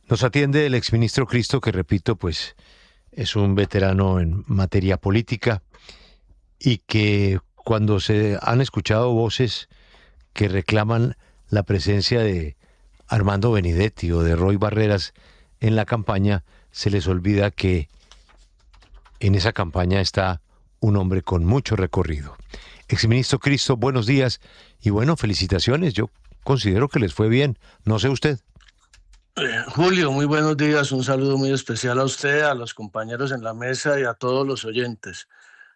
Nos atiende el exministro Cristo, que repito, pues es un veterano en materia política y que cuando se han escuchado voces que reclaman la presencia de Armando Benedetti o de Roy Barreras en la campaña, se les olvida que en esa campaña está un hombre con mucho recorrido. Exministro Cristo, buenos días y bueno, felicitaciones. Yo considero que les fue bien. No sé usted. Julio, muy buenos días. Un saludo muy especial a usted, a los compañeros en la mesa y a todos los oyentes.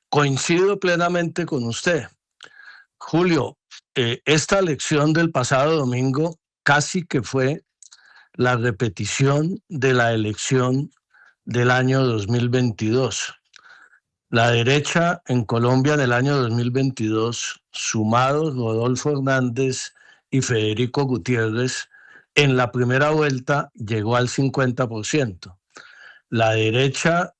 Coincido plenamente con usted. Julio, esta elección del pasado domingo casi que fue la repetición de la elección del año 2022. La derecha en Colombia en el año 2022, sumados Rodolfo Hernández y Federico Gutiérrez, en la primera vuelta llegó al 50%. La derecha,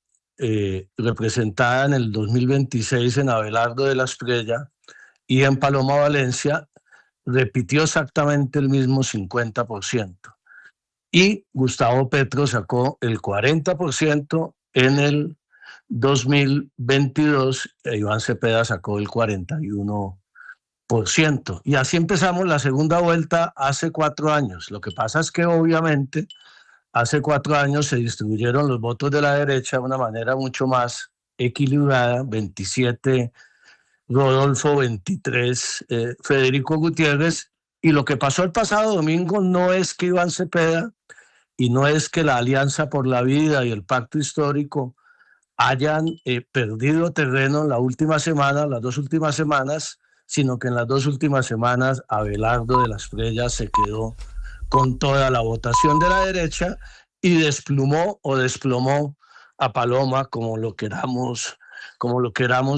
representada en el 2026 en Abelardo de la Espriella y en Paloma Valencia, repitió exactamente el mismo 50%. Y Gustavo Petro sacó el 40% en el 2022 e Iván Cepeda sacó el 41%. Y así empezamos la segunda vuelta hace 4 años. Lo que pasa es que obviamente hace 4 años se distribuyeron los votos de la derecha de una manera mucho más equilibrada, 27 Rodolfo, 23 Federico Gutiérrez, y lo que pasó el pasado domingo no es que Iván Cepeda y no es que la Alianza por la Vida y el Pacto Histórico hayan perdido terreno en la última semana, las 2 últimas semanas, sino que en las 2 últimas semanas Abelardo de la Espriella se quedó con toda la votación de la derecha y desplumó a Paloma, como lo queramos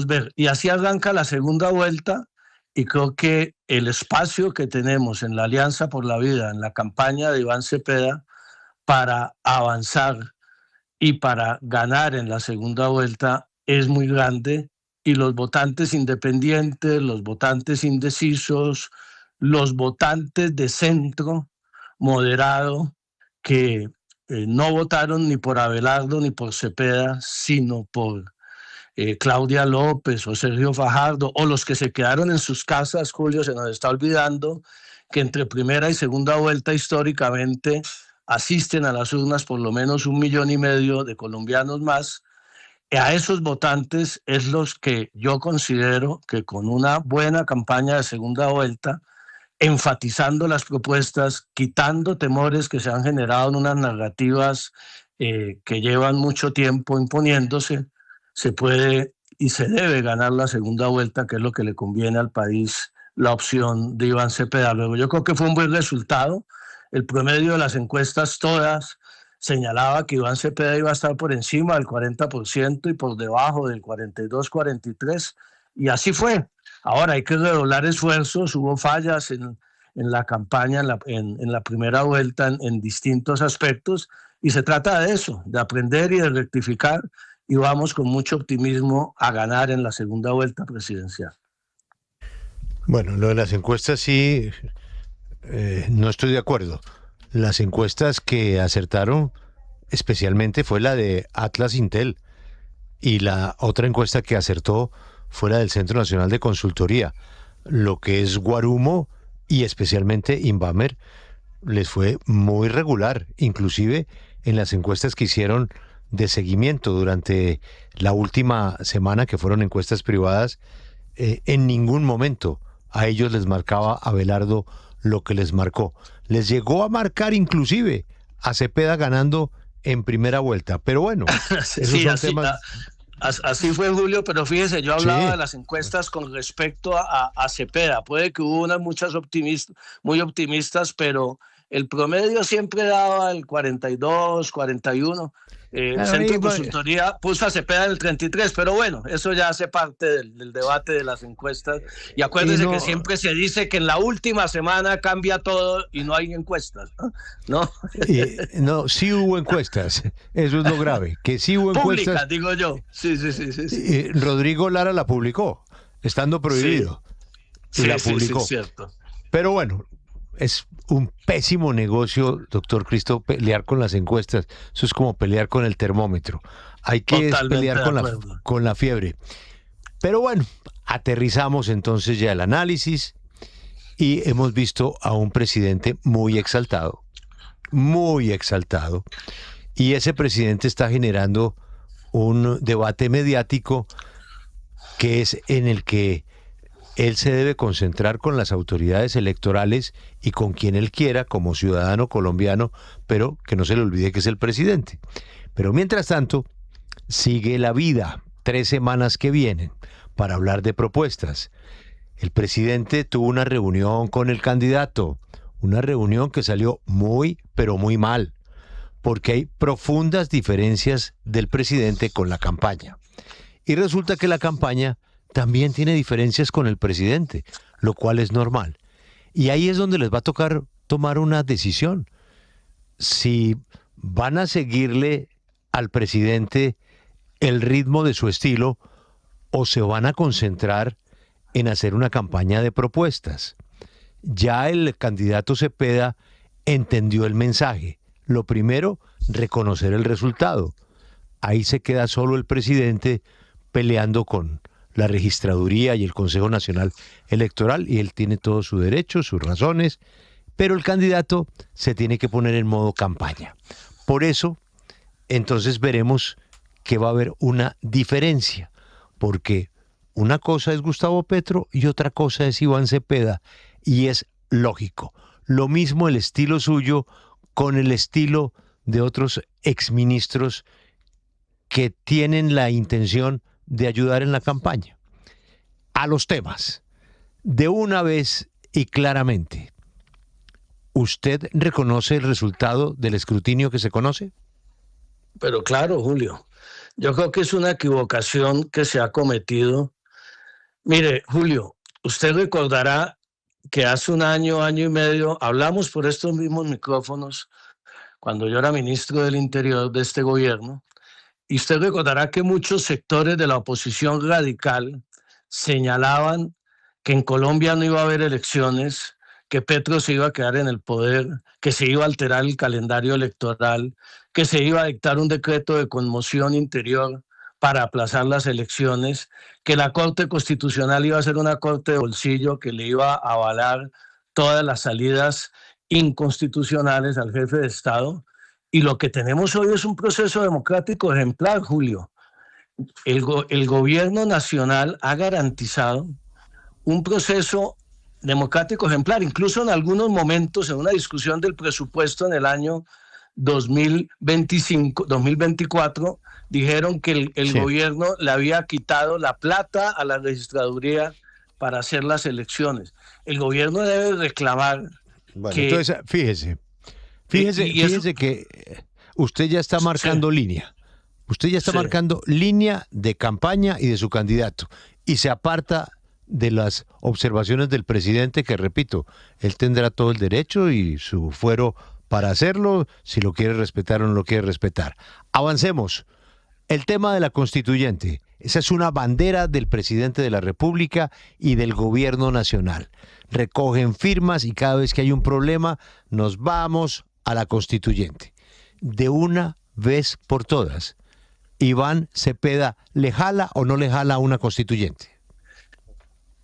ver. Y así arranca la segunda vuelta, y creo que el espacio que tenemos en la Alianza por la Vida, en la campaña de Iván Cepeda, para avanzar y para ganar en la segunda vuelta es muy grande, y los votantes independientes, los votantes indecisos, los votantes de centro moderado que no votaron ni por Abelardo ni por Cepeda, sino por Claudia López o Sergio Fajardo, o los que se quedaron en sus casas. Julio, se nos está olvidando que entre primera y segunda vuelta históricamente asisten a las urnas por lo menos 1,5 millones de colombianos más. A esos votantes es los que yo considero que con una buena campaña de segunda vuelta, enfatizando las propuestas, quitando temores que se han generado en unas narrativas que llevan mucho tiempo imponiéndose, se puede y se debe ganar la segunda vuelta, que es lo que le conviene al país, la opción de Iván Cepeda. Luego, yo creo que fue un buen resultado. El promedio de las encuestas todas señalaba que Iván Cepeda iba a estar por encima del 40% y por debajo del 42-43%, y así fue. Ahora hay que redoblar esfuerzos. Hubo fallas en la campaña, en la primera vuelta, en distintos aspectos, y se trata de eso, de aprender y de rectificar, y vamos con mucho optimismo a ganar en la segunda vuelta presidencial. Bueno, lo de las encuestas sí, no estoy de acuerdo. Las encuestas que acertaron especialmente fue la de Atlas Intel, y la otra encuesta que acertó fue la del Centro Nacional de Consultoría. Lo que es Guarumo y especialmente Invamer les fue muy regular, inclusive en las encuestas que hicieron de seguimiento durante la última semana, que fueron encuestas privadas. En ningún momento a ellos les marcaba Abelardo lo que les marcó. Les llegó a marcar inclusive a Cepeda ganando en primera vuelta, pero bueno, esos son temas. Así fue, Julio, pero fíjese, yo hablaba Sí. de las encuestas con respecto a Cepeda. Puede que hubo unas muy optimistas, pero el promedio siempre daba el 42, 41. El Centro de Consultoría puso a Cepeda en el 33, pero bueno, eso ya hace parte del debate de las encuestas. Y acuérdese que siempre se dice que en la última semana cambia todo y no hay encuestas, ¿no? No, sí hubo encuestas, eso es lo grave, que sí hubo encuestas. Públicas, digo yo. Sí. Rodrigo Lara la publicó, estando prohibido. Sí, la publicó. sí, cierto. Pero bueno, es un pésimo negocio, doctor Cristo, pelear con las encuestas. Eso es como pelear con el termómetro. Hay que pelear con la fiebre. Pero bueno, aterrizamos entonces ya el análisis y hemos visto a un presidente muy exaltado. Y ese presidente está generando un debate mediático que es en el que él se debe concentrar con las autoridades electorales y con quien él quiera como ciudadano colombiano, pero que no se le olvide que es el presidente. Pero mientras tanto, sigue la vida, 3 semanas que vienen, para hablar de propuestas. El presidente tuvo una reunión con el candidato, una reunión que salió muy, pero muy mal, porque hay profundas diferencias del presidente con la campaña. Y resulta que la campaña también tiene diferencias con el presidente, lo cual es normal. Y ahí es donde les va a tocar tomar una decisión. Si van a seguirle al presidente el ritmo de su estilo o se van a concentrar en hacer una campaña de propuestas. Ya el candidato Cepeda entendió el mensaje. Lo primero, reconocer el resultado. Ahí se queda solo el presidente peleando con la registraduría y el Consejo Nacional Electoral, y él tiene todo su derecho, sus razones, pero el candidato se tiene que poner en modo campaña. Por eso, entonces veremos que va a haber una diferencia, porque una cosa es Gustavo Petro y otra cosa es Iván Cepeda, y es lógico. Lo mismo el estilo suyo con el estilo de otros exministros que tienen la intención de ayudar en la campaña. A los temas, de una vez y claramente, ¿usted reconoce el resultado del escrutinio que se conoce? Pero claro, Julio, yo creo que es una equivocación que se ha cometido. Mire, Julio, usted recordará que hace un año, año y medio, hablamos por estos mismos micrófonos cuando yo era ministro del Interior de este gobierno, y usted recordará que muchos sectores de la oposición radical señalaban que en Colombia no iba a haber elecciones, que Petro se iba a quedar en el poder, que se iba a alterar el calendario electoral, que se iba a dictar un decreto de conmoción interior para aplazar las elecciones, que la Corte Constitucional iba a ser una corte de bolsillo que le iba a avalar todas las salidas inconstitucionales al jefe de Estado. Y lo que tenemos hoy es un proceso democrático ejemplar, Julio. El gobierno nacional ha garantizado un proceso democrático ejemplar, incluso en algunos momentos en una discusión del presupuesto en el año 2024, dijeron que el gobierno le había quitado la plata a la registraduría para hacer las elecciones. El gobierno debe reclamar. Bueno, entonces, fíjese que usted ya está marcando línea. Usted ya está marcando línea de campaña y de su candidato. Y se aparta de las observaciones del presidente, que repito, él tendrá todo el derecho y su fuero para hacerlo, si lo quiere respetar o no lo quiere respetar. Avancemos. El tema de la constituyente. Esa es una bandera del presidente de la República y del gobierno nacional. Recogen firmas y cada vez que hay un problema nos vamos a la constituyente. De una vez por todas, ¿Iván Cepeda le jala o no le jala a una constituyente?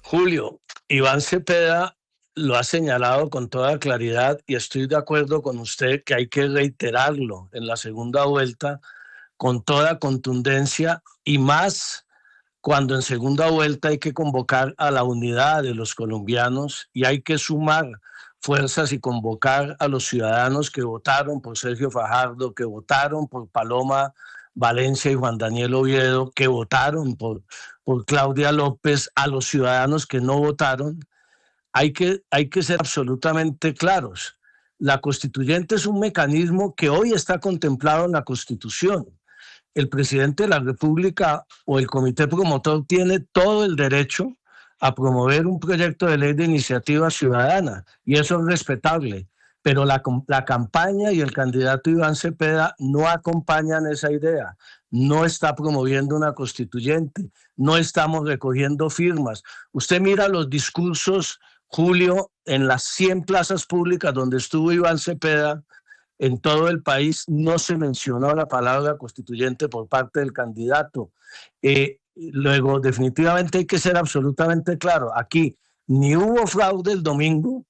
Julio, Iván Cepeda lo ha señalado con toda claridad y estoy de acuerdo con usted que hay que reiterarlo en la segunda vuelta con toda contundencia, y más cuando en segunda vuelta hay que convocar a la unidad de los colombianos y hay que sumar fuerzas y convocar a los ciudadanos que votaron por Sergio Fajardo, que votaron por Paloma Valencia y Juan Daniel Oviedo, que votaron por Claudia López, a los ciudadanos que no votaron. Hay que ser absolutamente claros. La constituyente es un mecanismo que hoy está contemplado en la Constitución. El presidente de la República o el comité promotor tiene todo el derecho a promover un proyecto de ley de iniciativa ciudadana, y eso es respetable, pero la campaña y el candidato Iván Cepeda no acompañan esa idea. No está promoviendo una constituyente, no estamos recogiendo firmas. Usted mira los discursos, Julio, en las 100 plazas públicas donde estuvo Iván Cepeda, en todo el país no se mencionó la palabra constituyente por parte del candidato. Luego, definitivamente hay que ser absolutamente claro. Aquí ni hubo fraude el domingo,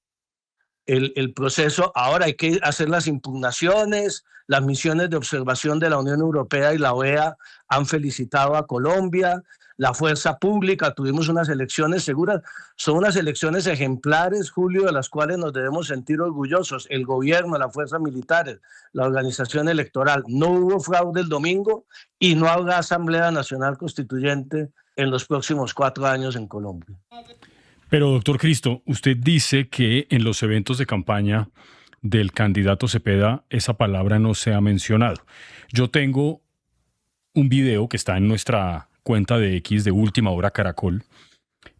el proceso. Ahora hay que hacer las impugnaciones. Las misiones de observación de la Unión Europea y la OEA han felicitado a Colombia. La fuerza pública, tuvimos unas elecciones seguras. Son unas elecciones ejemplares, Julio, de las cuales nos debemos sentir orgullosos. El gobierno, las fuerzas militares, la organización electoral. No hubo fraude el domingo y no habrá Asamblea Nacional Constituyente en los próximos 4 años en Colombia. Pero, doctor Cristo, usted dice que en los eventos de campaña del candidato Cepeda esa palabra no se ha mencionado. Yo tengo un video que está en nuestra cuenta de X de Última Hora Caracol,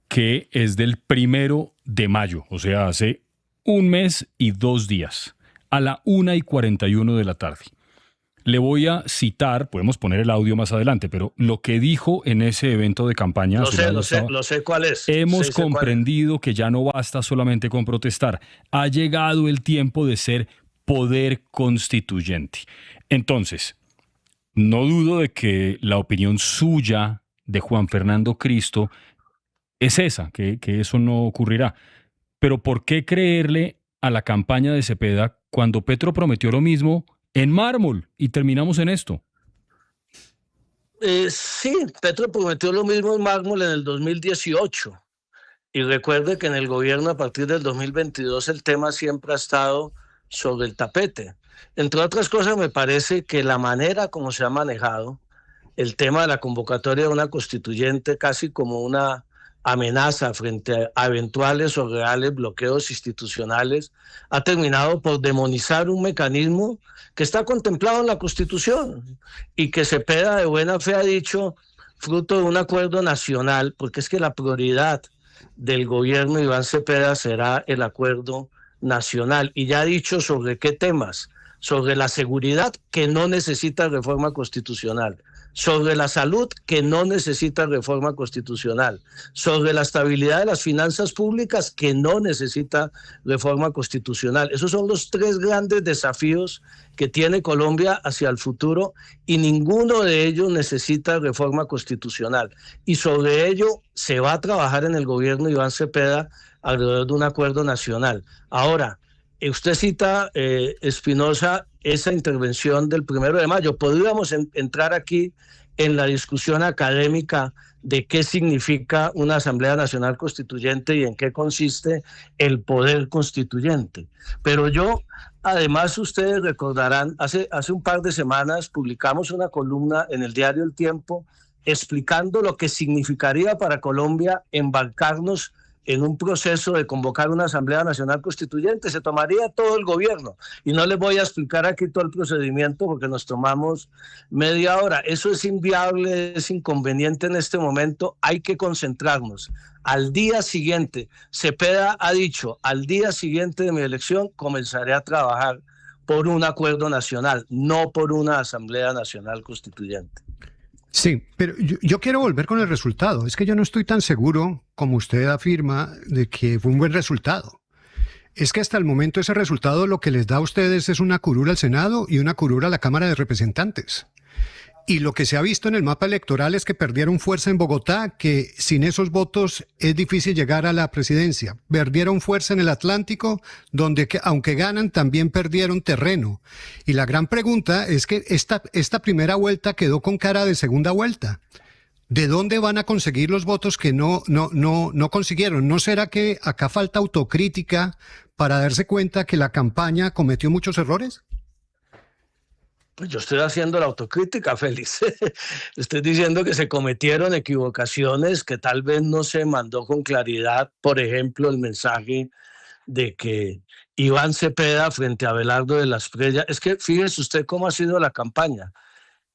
que es del 1 de mayo, o sea, hace 1 mes y 2 días, a la 1:41 de la tarde. Le voy a citar, podemos poner el audio más adelante, pero lo que dijo en ese evento de campaña... Lo sé cuál es. Hemos comprendido que ya no basta solamente con protestar. Ha llegado el tiempo de ser poder constituyente. Entonces, no dudo de que la opinión suya de Juan Fernando Cristo es esa, que eso no ocurrirá. Pero ¿por qué creerle a la campaña de Cepeda cuando Petro prometió lo mismo en mármol y terminamos en esto? Sí, Petro prometió lo mismo en mármol en el 2018. Y recuerde que en el gobierno a partir del 2022 el tema siempre ha estado sobre el tapete. Entre otras cosas, me parece que la manera como se ha manejado el tema de la convocatoria de una constituyente casi como una amenaza frente a eventuales o reales bloqueos institucionales ha terminado por demonizar un mecanismo que está contemplado en la Constitución y que Cepeda de buena fe ha dicho fruto de un acuerdo nacional, porque es que la prioridad del gobierno de Iván Cepeda será el acuerdo nacional, y ya ha dicho sobre qué temas: sobre la seguridad, que no necesita reforma constitucional; sobre la salud, que no necesita reforma constitucional; sobre la estabilidad de las finanzas públicas, que no necesita reforma constitucional. Esos son los 3 grandes desafíos que tiene Colombia hacia el futuro, y ninguno de ellos necesita reforma constitucional. Y sobre ello se va a trabajar en el gobierno de Iván Cepeda alrededor de un acuerdo nacional. Ahora, usted cita, Espinosa, esa intervención del 1 de mayo. Podríamos entrar aquí en la discusión académica de qué significa una Asamblea Nacional Constituyente y en qué consiste el poder constituyente. Pero yo, además, ustedes recordarán, hace un par de semanas publicamos una columna en el diario El Tiempo explicando lo que significaría para Colombia embarcarnos en un proceso de convocar una Asamblea Nacional Constituyente. Se tomaría todo el gobierno, y no les voy a explicar aquí todo el procedimiento porque nos tomamos media hora. Eso es inviable, es inconveniente en este momento. Hay que concentrarnos. Al día siguiente, Cepeda ha dicho, al día siguiente de mi elección comenzaré a trabajar por un acuerdo nacional, no por una Asamblea Nacional Constituyente. Sí, pero yo quiero volver con el resultado. Es que yo no estoy tan seguro, como usted afirma, de que fue un buen resultado. Es que hasta el momento ese resultado lo que les da a ustedes es una curul al Senado y una curul a la Cámara de Representantes. Y lo que se ha visto en el mapa electoral es que perdieron fuerza en Bogotá, que sin esos votos es difícil llegar a la presidencia. Perdieron fuerza en el Atlántico, donde aunque ganan también perdieron terreno. Y la gran pregunta es que esta primera vuelta quedó con cara de segunda vuelta. ¿De dónde van a conseguir los votos que no consiguieron? ¿No será que acá falta autocrítica para darse cuenta que la campaña cometió muchos errores? Pues yo estoy haciendo la autocrítica, Félix. Estoy diciendo que se cometieron equivocaciones, que tal vez no se mandó con claridad, por ejemplo, el mensaje de que Iván Cepeda frente a Abelardo de la Espriella. Es que fíjese usted cómo ha sido la campaña.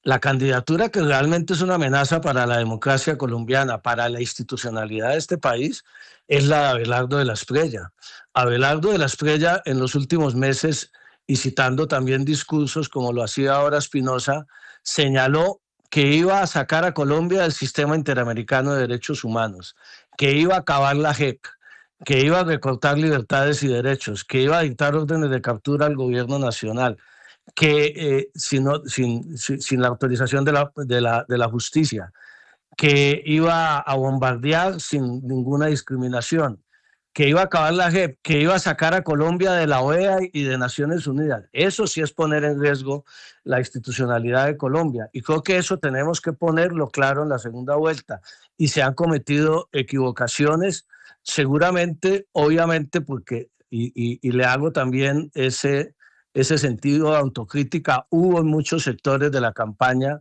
La candidatura que realmente es una amenaza para la democracia colombiana, para la institucionalidad de este país, es la de Abelardo de la Espriella. Abelardo de la Espriella en los últimos meses, y citando también discursos como lo hacía ahora Espinosa, señaló que iba a sacar a Colombia del sistema interamericano de derechos humanos, que iba a acabar la JEP, que iba a recortar libertades y derechos, que iba a dictar órdenes de captura al gobierno nacional, que sin la autorización de la justicia, que iba a bombardear sin ninguna discriminación, que iba a acabar la JEP, que iba a sacar a Colombia de la OEA y de Naciones Unidas. Eso sí es poner en riesgo la institucionalidad de Colombia. Y creo que eso tenemos que ponerlo claro en la segunda vuelta. Y se han cometido equivocaciones, seguramente, obviamente, porque, y le hago también ese sentido de autocrítica, hubo en muchos sectores de la campaña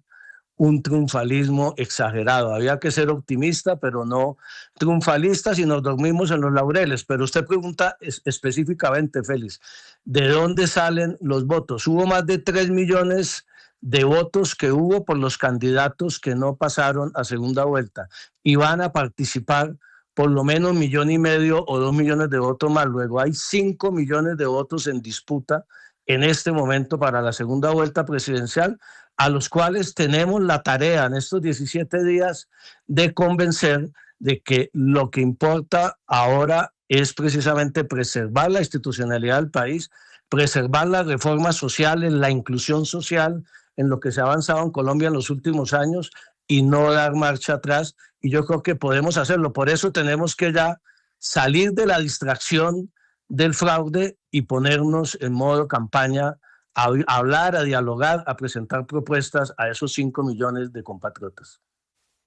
un triunfalismo exagerado. Había que ser optimista, pero no triunfalista si nos dormimos en los laureles. Pero usted pregunta específicamente, Félix, ¿de dónde salen los votos? Hubo más de 3 millones de votos que hubo por los candidatos que no pasaron a segunda vuelta y van a participar por lo menos 1,5 millones o 2 millones de votos más. Luego hay 5 millones de votos en disputa en este momento para la segunda vuelta presidencial, a los cuales tenemos la tarea en estos 17 días de convencer de que lo que importa ahora es precisamente preservar la institucionalidad del país, preservar las reformas sociales, la inclusión social, en lo que se ha avanzado en Colombia en los últimos años y no dar marcha atrás. Y yo creo que podemos hacerlo. Por eso tenemos que ya salir de la distracción del fraude y ponernos en modo campaña a hablar, a dialogar, a presentar propuestas a esos 5 millones de compatriotas.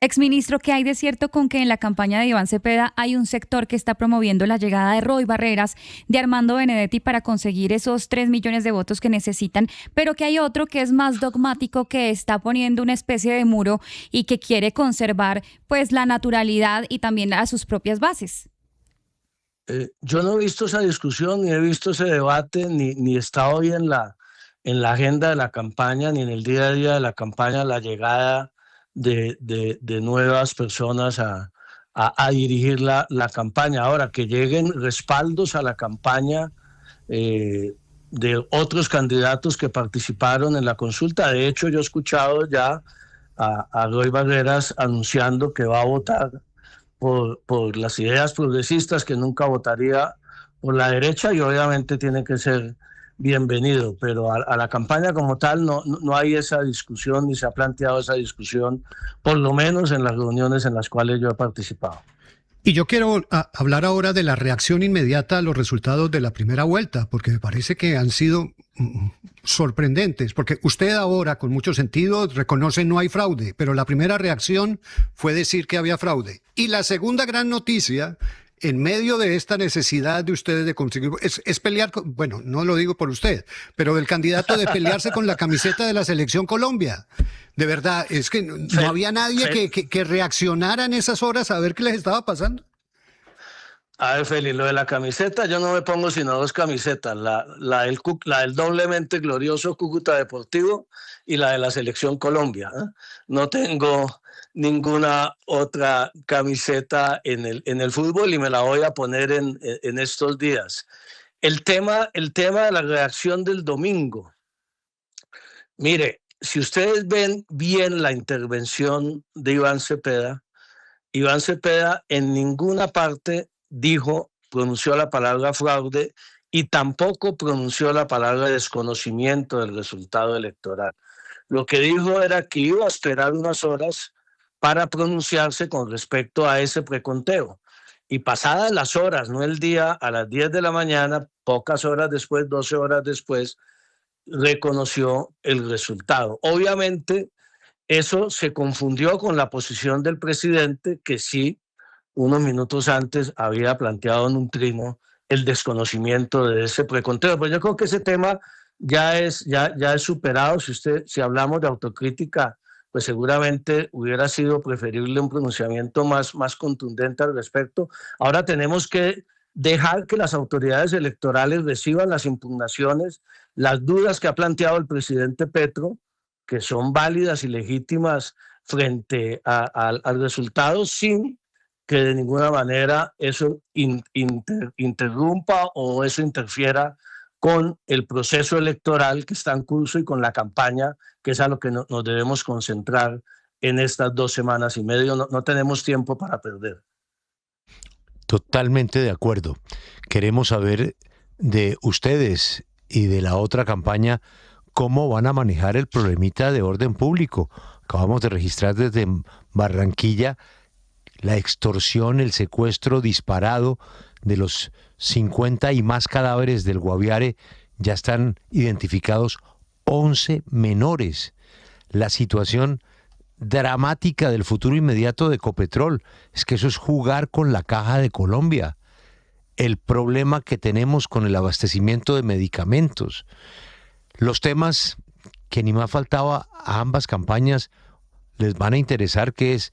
Exministro, ¿qué hay de cierto con que en la campaña de Iván Cepeda hay un sector que está promoviendo la llegada de Roy Barreras, de Armando Benedetti para conseguir esos 3 millones de votos que necesitan, pero que hay otro que es más dogmático, que está poniendo una especie de muro y que quiere conservar pues la naturalidad y también a sus propias bases? Yo no he visto esa discusión, ni he visto ese debate, ni está hoy en la agenda de la campaña, ni en el día a día de la campaña, la llegada de nuevas personas a dirigir la campaña. Ahora, que lleguen respaldos a la campaña de otros candidatos que participaron en la consulta. De hecho, yo he escuchado ya a Roy Barreras anunciando que va a votar por las ideas progresistas, que nunca votaría por la derecha, y obviamente tiene que ser bienvenido, pero a la campaña como tal no hay esa discusión, ni se ha planteado esa discusión, por lo menos en las reuniones en las cuales yo he participado. Y yo quiero hablar ahora de la reacción inmediata a los resultados de la primera vuelta, porque me parece que han sido sorprendentes, porque usted ahora, con mucho sentido, reconoce no hay fraude, pero la primera reacción fue decir que había fraude. Y la segunda gran noticia, en medio de esta necesidad de ustedes de conseguir, es pelear, bueno, no lo digo por usted, pero del candidato de pelearse con la camiseta de la Selección Colombia. De verdad, es que no había nadie que reaccionara en esas horas a ver qué les estaba pasando. A ver, Félix, lo de la camiseta, yo no me pongo sino 2 camisetas, la del doblemente glorioso Cúcuta Deportivo y la de la Selección Colombia. No tengo ninguna otra camiseta en el fútbol y me la voy a poner en estos días. El tema de la reacción del domingo. Mire, si ustedes ven bien la intervención de Iván Cepeda en ninguna parte pronunció la palabra fraude y tampoco pronunció la palabra desconocimiento del resultado electoral. Lo que dijo era que iba a esperar unas horas para pronunciarse con respecto a ese preconteo. Y pasadas las horas, no el día, a las 10 de la mañana, pocas horas después, 12 horas después, reconoció el resultado. Obviamente, eso se confundió con la posición del presidente, que sí, unos minutos antes había planteado en un trino el desconocimiento de ese preconteo. Pues yo creo que ese tema ya es superado. Si hablamos de autocrítica, pues seguramente hubiera sido preferible un pronunciamiento más contundente al respecto. Ahora tenemos que dejar que las autoridades electorales reciban las impugnaciones, las dudas que ha planteado el presidente Petro, que son válidas y legítimas frente al resultado, sin que de ninguna manera eso interrumpa o eso interfiera con el proceso electoral que está en curso y con la campaña, que es a lo que nos debemos concentrar en estas 2 semanas y media. No tenemos tiempo para perder. Totalmente de acuerdo. Queremos saber de ustedes y de la otra campaña cómo van a manejar el problemita de orden público. Acabamos de registrar desde Barranquilla la extorsión, el secuestro disparado de los 50 y más cadáveres del Guaviare. Ya están identificados 11 menores. La situación dramática del futuro inmediato de Ecopetrol es que eso es jugar con la caja de Colombia. El problema que tenemos con el abastecimiento de medicamentos. Los temas que ni más faltaba a ambas campañas les van a interesar, que es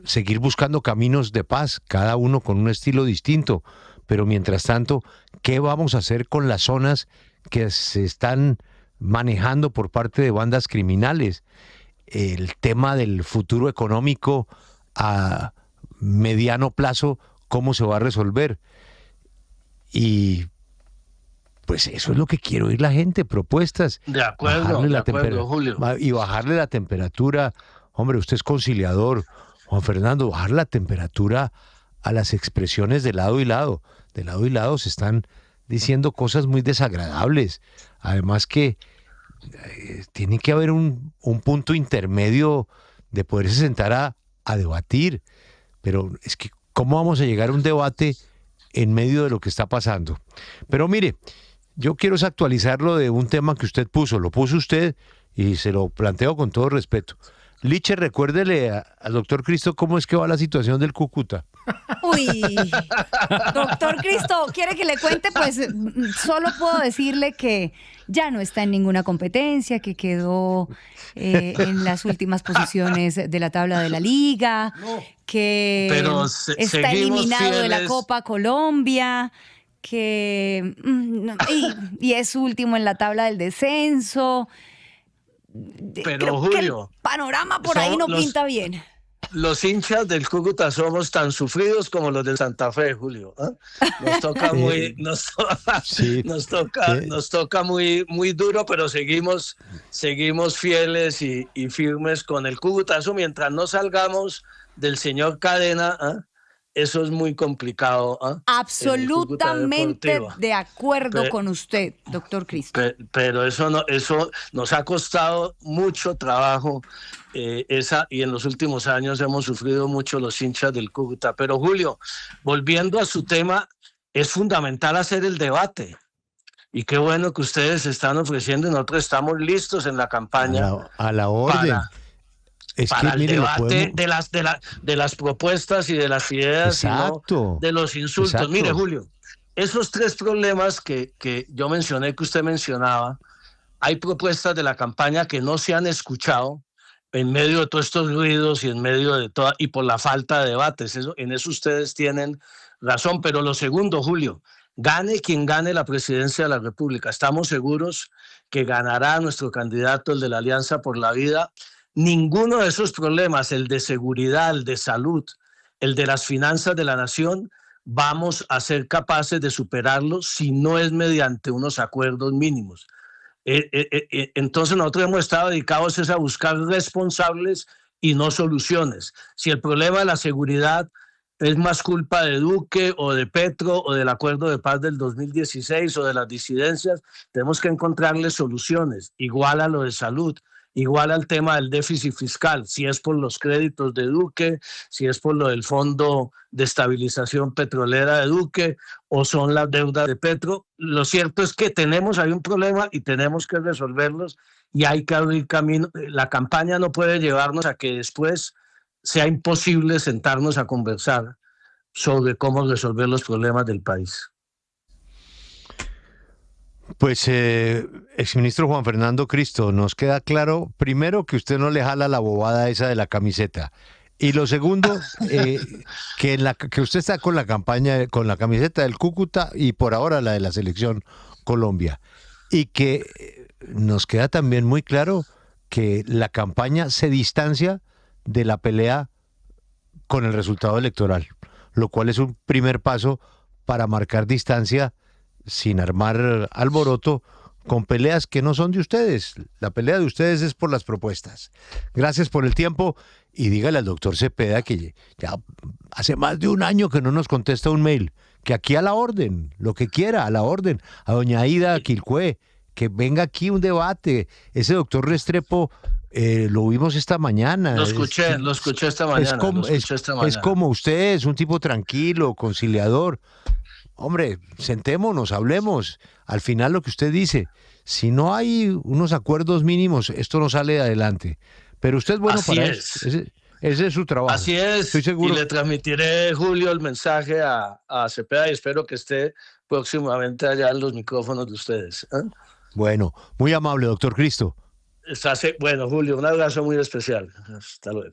seguir buscando caminos de paz, cada uno con un estilo distinto. Pero mientras tanto, ¿qué vamos a hacer con las zonas que se están manejando por parte de bandas criminales? El tema del futuro económico a mediano plazo, ¿cómo se va a resolver? Y pues eso es lo que quiero oír la gente, propuestas. De acuerdo, Julio. Y bajarle la temperatura. Hombre, usted es conciliador, Juan Fernando, bajar la temperatura a las expresiones de lado y lado. De lado y lado se están diciendo cosas muy desagradables. Además que tiene que haber un punto intermedio de poderse sentar a debatir. Pero es que, ¿cómo vamos a llegar a un debate en medio de lo que está pasando? Pero mire, yo quiero actualizarlo de un tema que usted puso. Lo puso usted y se lo planteo con todo respeto. Liche, recuérdele al doctor Cristo cómo es que va la situación del Cúcuta. Uy, doctor Cristo, ¿quiere que le cuente? Pues solo puedo decirle que ya no está en ninguna competencia, que quedó en las últimas posiciones de la tabla de la liga, que está eliminado de la Copa Colombia, que y es último en la tabla del descenso. Pero creo Julio, que el panorama por ahí no pinta bien. Los hinchas del Cúcuta somos tan sufridos como los del Santa Fe, Julio. Nos toca nos toca muy duro, pero seguimos fieles y firmes con el Cúcuta. Eso mientras no salgamos del señor Cadena, eso es muy complicado. Absolutamente de acuerdo con usted, doctor Cristo. Pero eso nos ha costado mucho trabajo, y en los últimos años hemos sufrido mucho los hinchas del Cúcuta. Pero Julio, volviendo a su tema, es fundamental hacer el debate. Y qué bueno que ustedes están ofreciendo y nosotros estamos listos en la campaña. A la orden. Para el debate de las propuestas y de las ideas, y no de los insultos. Exacto. Mire, Julio, esos tres problemas que yo mencioné, que usted mencionaba, hay propuestas de la campaña que no se han escuchado en medio de todos estos ruidos y en medio de toda, y por la falta de debates. En eso ustedes tienen razón. Pero lo segundo, Julio, gane quien gane la presidencia de la República. Estamos seguros que ganará nuestro candidato, el de la Alianza por la Vida. Ninguno de esos problemas, el de seguridad, el de salud, el de las finanzas de la nación, vamos a ser capaces de superarlos si no es mediante unos acuerdos mínimos. Entonces nosotros hemos estado dedicados a buscar responsables y no soluciones. Si el problema de la seguridad es más culpa de Duque o de Petro o del acuerdo de paz del 2016 o de las disidencias, tenemos que encontrarle soluciones. Igual a lo de salud, igual al tema del déficit fiscal, si es por los créditos de Duque, si es por lo del Fondo de Estabilización Petrolera de Duque o son las deudas de Petro. Lo cierto es que tenemos ahí un problema y tenemos que resolverlos y hay que abrir camino. La campaña no puede llevarnos a que después sea imposible sentarnos a conversar sobre cómo resolver los problemas del país. Pues, exministro Juan Fernando Cristo, nos queda claro, primero, que usted no le jala la bobada esa de la camiseta. Y lo segundo, que usted está con la campaña, con la camiseta del Cúcuta y por ahora la de la Selección Colombia. Y que nos queda también muy claro que la campaña se distancia de la pelea con el resultado electoral, lo cual es un primer paso para marcar distancia sin armar alboroto con peleas que no son de ustedes. La pelea de ustedes es por las propuestas. Gracias por el tiempo y dígale al doctor Cepeda que ya hace más de un año que no nos contesta un mail, que aquí a la orden, lo que quiera, a la orden, a doña Aida Quilcué, que venga aquí un debate. Ese doctor Restrepo lo vimos esta mañana. Lo escuché esta mañana. Es como usted, es un tipo tranquilo, conciliador. Hombre, sentémonos, hablemos. Al final lo que usted dice, si no hay unos acuerdos mínimos, esto no sale adelante. Pero usted es bueno Así para es. eso. Ese es su trabajo. Así es. Estoy seguro. Y le transmitiré, Julio, el mensaje a Cepeda y espero que esté próximamente allá en los micrófonos de ustedes. Bueno, muy amable, doctor Cristo. Bueno, Julio, un abrazo muy especial. Hasta luego.